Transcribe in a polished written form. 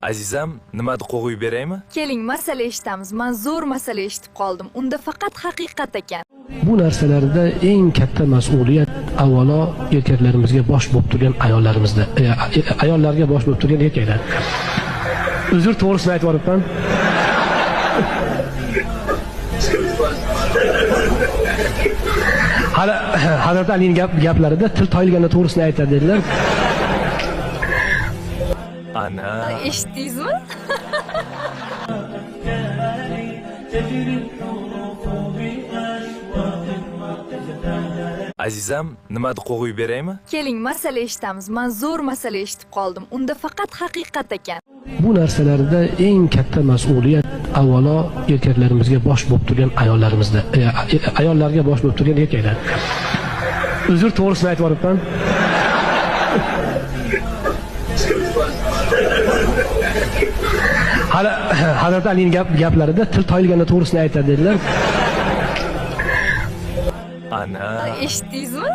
Azizam, nima qo'yib beraymi? Keling, masala eshitamiz. Men zo'r masala eshitib qoldim. Unda faqat haqiqat ekan. Bu narsalarda eng katta mas'uliyat avvalo erkaklarimizga bosh bo'lib turgan ayollarimizda, ayollarga bosh bo'lib turgan erkaklar. Uzr, to'g'risini aytib o'ribman. Hazrat Alining gaplarida til toyilganda to'g'risini aytadi dedilar. Ana. Eshitdingizmi? Azizam, nima qo'yib beraymi? Keling, masala eshitamiz. Men zo'r masala eshitib qoldim. Unda faqat haqiqat ekan. Bu narsalarda eng katta mas'uliyat avvalo erkaklarimizga bosh bo'lib turgan ayollarimizda, ayollarga bosh bo'lib turgan erkaklar. Uzr, to'g'risini aytib o'ribman. Hazrat Alining gaplarida til toyilganda to'g'risini aytadi dedilar. Ana. Eshitdingizmi?